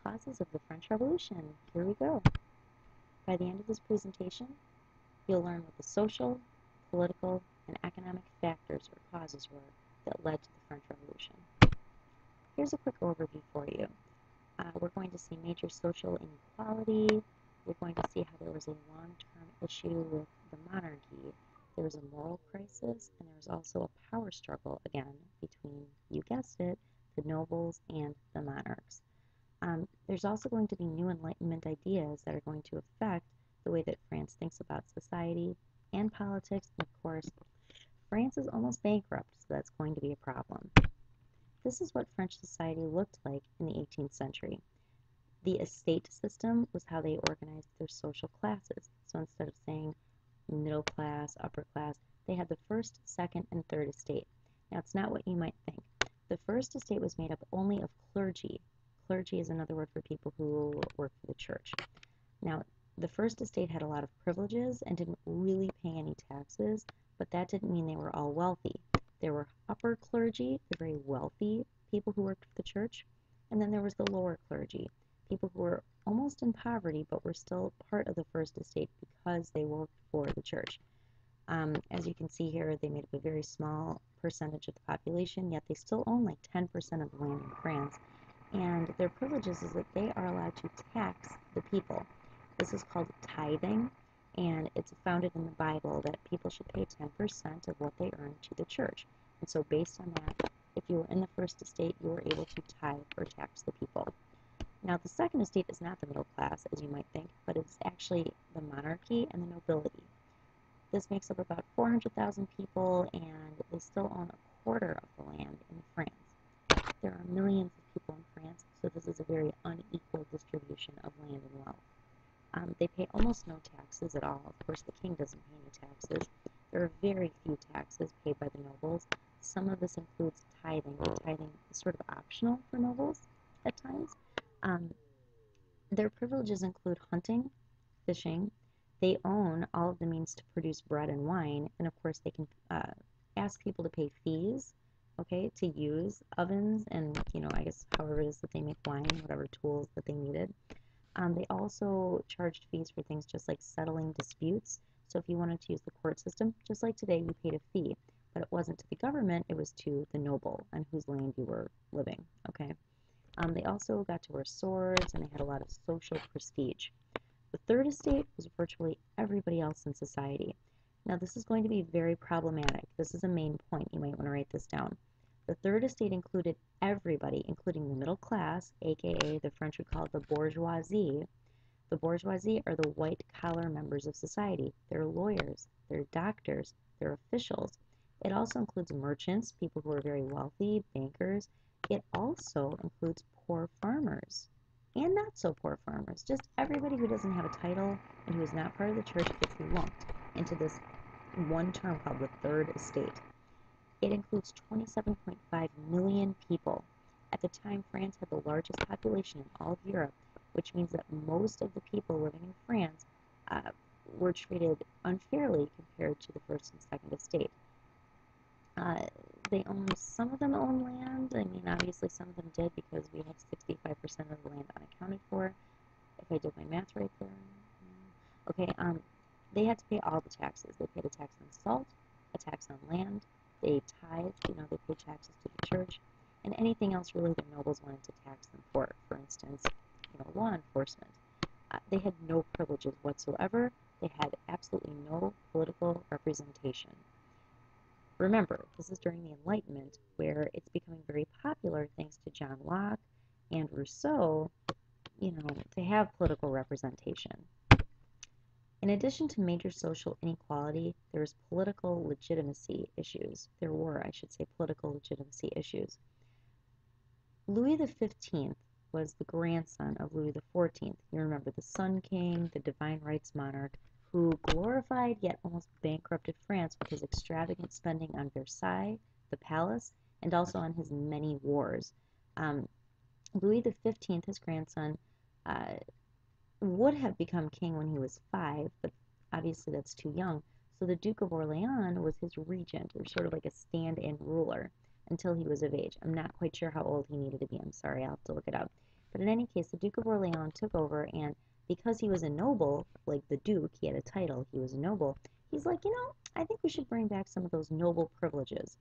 causes of the French Revolution. Here we go. By the end of this presentation, you'll learn what the social, political, and economic factors or causes were that led to the French Revolution. Here's a quick overview for you. We're going to see major social inequality. We're going to see how there was a long-term issue with the monarchy. There was a moral crisis, and there was also a power struggle, again, between, you guessed it, the nobles and the monarchs. There's also going to be new Enlightenment ideas that are going to affect the way that France thinks about society and politics, and of course, France is almost bankrupt, so that's going to be a problem. This is what French society looked like in the 18th century. The estate system was how they organized their social classes. So instead of saying middle class, upper class, they had the first, second, and third estate. Now, it's not what you might think. The first estate was made up only of clergy. Clergy is another word for people who work for the church. Now, the first estate had a lot of privileges and didn't really pay any taxes, but that didn't mean they were all wealthy. There were upper clergy, the very wealthy people who worked for the church, and then there was the lower clergy, people who were almost in poverty but were still part of the first estate because they worked for the church. As you can see here, they made up a very small percentage of the population, yet they still own like 10% of the land in France. And their privileges is that they are allowed to tax the people. This is called tithing, and it's founded in the Bible that people should pay 10% of what they earn to the church. And so based on that, if you were in the first estate, you were able to tithe or tax the people. Now, the second estate is not the middle class, as you might think, but it's actually the monarchy and the nobility. This makes up about 400,000 people, and they still own a quarter of the land in France. There are millions of people in France, so this is a very unequal distribution of land and wealth. They pay almost no taxes at all. Of course, the king doesn't pay any taxes. There are very few taxes paid by the nobles. Some of this includes tithing. Tithing is sort of optional for nobles at times. Their privileges include hunting, fishing. They own all of the means to produce bread and wine, and of course they can ask people to pay fees, okay, to use ovens and, I guess however it is that they make wine, whatever tools that they needed. They also charged fees for things just like settling disputes. So if you wanted to use the court system, just like today, you paid a fee, but it wasn't to the government, it was to the noble on whose land you were living, okay? They also got to wear swords, and they had a lot of social prestige. The third estate was virtually everybody else in society. Now, this is going to be very problematic. This is a main point. You might want to write this down. The third estate included everybody, including the middle class, aka the French would call it the bourgeoisie. The bourgeoisie are the white-collar members of society. They're lawyers, they're doctors, they're officials. It also includes merchants, people who are very wealthy, bankers. It also includes poor farmers and not so poor farmers. Just everybody who doesn't have a title and who is not part of the church gets lumped into this one term called the third estate. It includes 27.5 million people. At the time, France had the largest population in all of Europe, which means that most of the people living in France were treated unfairly compared to the first and second estate. Some of them own land. I mean, obviously some of them did because we have 65% of the land unaccounted for, if I did my math right there. Okay, they had to pay all the taxes. They paid a tax on salt, a tax on land, they tithed, they paid taxes to the church, and anything else really the nobles wanted to tax them for instance, law enforcement. They had no privileges whatsoever. They had absolutely no political representation. Remember, this is during the Enlightenment, where it's becoming very popular, thanks to John Locke and Rousseau, to have political representation. In addition to major social inequality, there was political legitimacy issues. There were, I should say, political legitimacy issues. Louis XV was the grandson of Louis XIV. You remember the Sun King, the divine rights monarch, who glorified yet almost bankrupted France with his extravagant spending on Versailles, the palace, and also on his many wars. Louis XV, his grandson, would have become king when he was 5, but obviously that's too young. So the Duke of Orleans was his regent, or sort of like a stand-in ruler, until he was of age. I'm not quite sure how old he needed to be. I'm sorry, I'll have to look it up. But in any case, the Duke of Orleans took over, and because he was a noble, like the Duke, he had a title, he was a noble, he's like, I think we should bring back some of those noble privileges.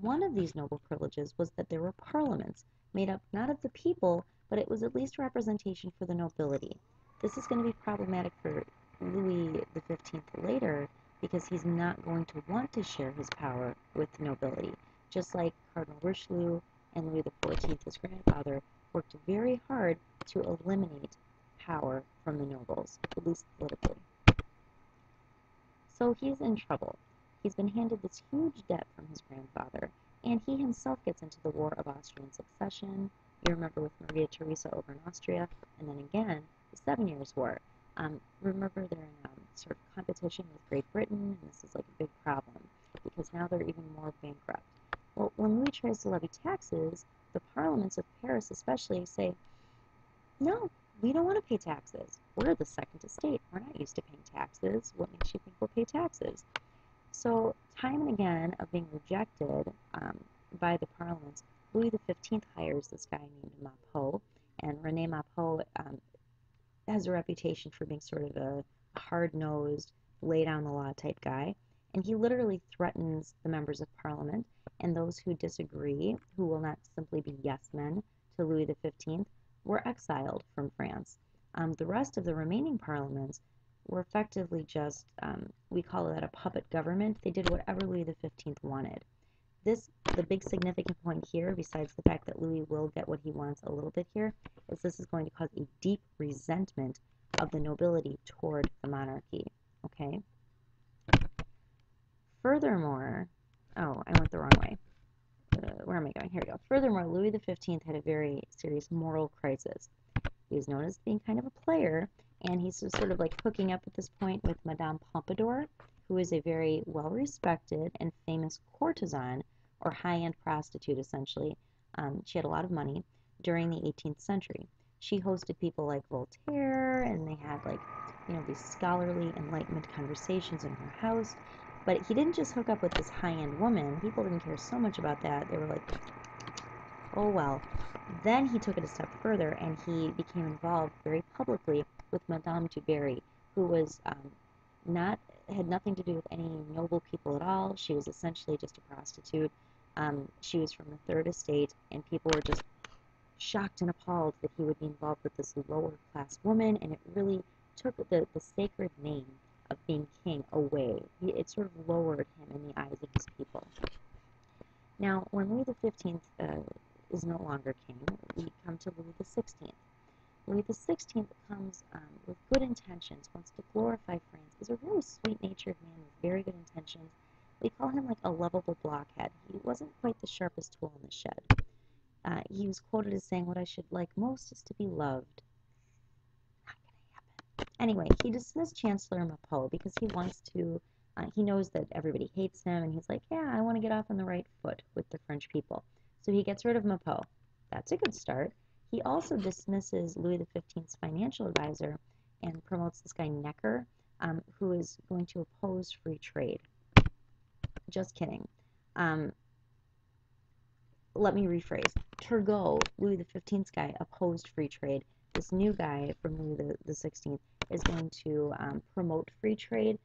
One of these noble privileges was that there were parliaments made up not of the people, but it was at least representation for the nobility. This is going to be problematic for Louis XV later because he's not going to want to share his power with the nobility, just like Cardinal Richelieu and Louis XIV, his grandfather, worked very hard to eliminate power from the nobles, at least politically. So he's in trouble. He's been handed this huge debt from his grandfather, and he himself gets into the War of Austrian Succession. You remember with Maria Theresa over in Austria, and then again, the 7 Years' War. Remember they're in sort of competition with Great Britain, and this is like a big problem, because now they're even more bankrupt. Well, when Louis tries to levy taxes, the parliaments of Paris especially say, no, we don't want to pay taxes. We're the second estate. We're not used to paying taxes. What makes you think we'll pay taxes? So, time and again of being rejected by the parliaments, Louis XV hires this guy named Maupeou, and René Maupeou has a reputation for being sort of a hard-nosed, lay-down-the-law type guy, and he literally threatens the members of parliament and those who disagree, who will not simply be yes men to Louis XV, were exiled from France. The rest of the remaining parliaments were effectively just, we call that a puppet government. They did whatever Louis XV wanted. The big significant point here, besides the fact that Louis will get what he wants a little bit here, is this is going to cause a deep resentment of the nobility toward the monarchy, okay? Furthermore, oh, I went the wrong way. Where am I going? Here we go. Furthermore, Louis XV had a very serious moral crisis. He was known as being kind of a player, and he's sort of like hooking up at this point with Madame Pompadour, who is a very well-respected and famous courtesan, or high-end prostitute, essentially. She had a lot of money during the 18th century. She hosted people like Voltaire, and they had these scholarly Enlightenment conversations in her house. But he didn't just hook up with this high-end woman. People didn't care so much about that. They were like, oh well. Then he took it a step further, and he became involved very publicly with Madame du Barry, who was had nothing to do with any noble people at all. She was essentially just a prostitute. She was from the Third Estate, and people were just shocked and appalled that he would be involved with this lower-class woman, and it really took the sacred name of being king away. It sort of lowered him in the eyes of his people. Now, when Louis XV is no longer king, we come to Louis XVI. Louis XVI comes with good intentions, wants to glorify France, is a really sweet-natured man with very good intentions. We call him like a lovable blockhead. He wasn't quite the sharpest tool in the shed. He was quoted as saying, what I should like most is to be loved. Not gonna happen. Anyway, he dismissed Chancellor Maupeou because he wants to, he knows that everybody hates him, and he's like, yeah, I want to get off on the right foot with the French people. So he gets rid of Maupeou. That's a good start. He also dismisses Louis XV's financial advisor and promotes this guy Necker, who is going to oppose free trade. Just kidding. Let me rephrase. Turgot, Louis XV's guy, opposed free trade. This new guy from Louis XVI is going to promote free trade.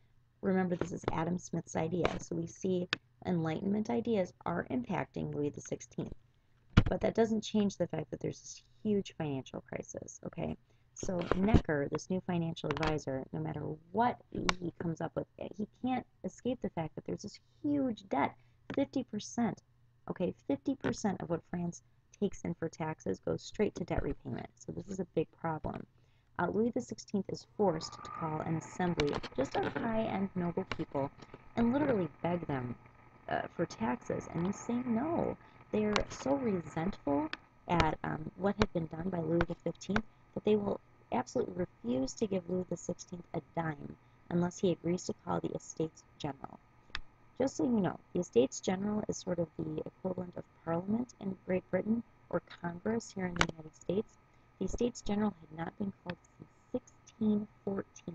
Remember, this is Adam Smith's idea. So we see Enlightenment ideas are impacting Louis XVI. But that doesn't change the fact that there's this huge financial crisis, okay? So Necker, this new financial advisor, no matter what he comes up with, he can't escape the fact that there's this huge debt, 50%. Okay, 50% of what France takes in for taxes goes straight to debt repayment. So this is a big problem. Louis XVI is forced to call an assembly just of high-end noble people and literally beg them for taxes, and they say no. They're so resentful at what had been done by Louis XV that they will absolutely refuse to give Louis XVI a dime unless he agrees to call the Estates General. Just so you know, the Estates General is sort of the equivalent of Parliament in Great Britain or Congress here in the United States. The Estates General had not been called since 1614.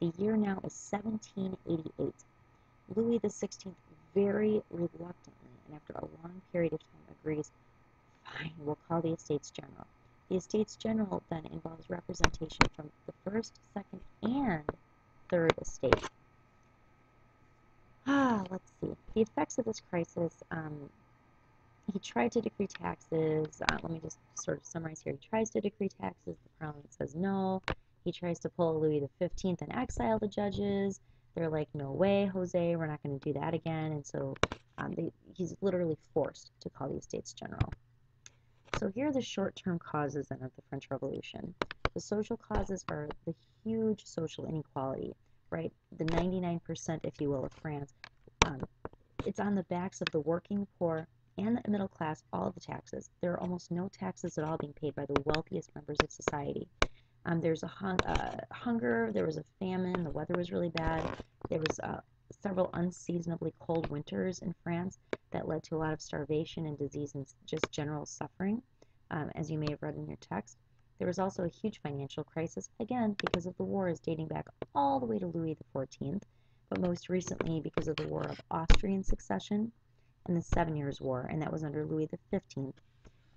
The year now is 1788. Louis XVI very reluctantly, and after a long period of time, agrees, fine, we'll call the Estates General. The Estates General then involves representation from the first, second, and third estate. Let's see. The effects of this crisis, he tried to decree taxes. Let me just sort of summarize here. He tries to decree taxes. The Parliament says no. He tries to pull Louis XV and exile the judges. They're like, no way, Jose, we're not going to do that again. And so he's literally forced to call the Estates General. So here are the short-term causes then of the French Revolution. The social causes are the huge social inequality, right? The 99%, if you will, of France. It's on the backs of the working poor and the middle class, all of the taxes. There are almost no taxes at all being paid by the wealthiest members of society. There's a hunger, there was a famine, the weather was really bad. There was several unseasonably cold winters in France that led to a lot of starvation and disease and just general suffering, as you may have read in your text. There was also a huge financial crisis, again, because of the wars dating back all the way to Louis XIV, but most recently because of the War of Austrian Succession and the 7 Years' War, and that was under Louis XV.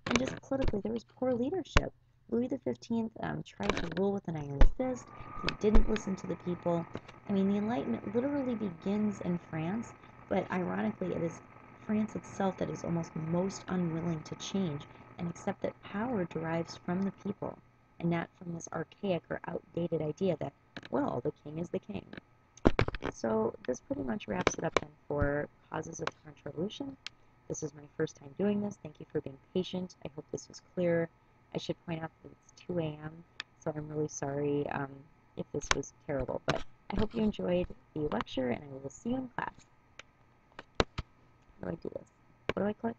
And just politically, there was poor leadership. Louis XV tried to rule with an iron fist. He didn't listen to the people. I mean, the Enlightenment literally begins in France, but ironically, it is France itself that is almost most unwilling to change and accept that power derives from the people and not from this archaic or outdated idea that, well, the king is the king. So this pretty much wraps it up then for causes of the French Revolution. This is my first time doing this. Thank you for being patient. I hope this was clear. I should point out that it's 2 a.m., so I'm really sorry if this was terrible, but I hope you enjoyed the lecture, and I will see you in class. How do I do this? What do I click?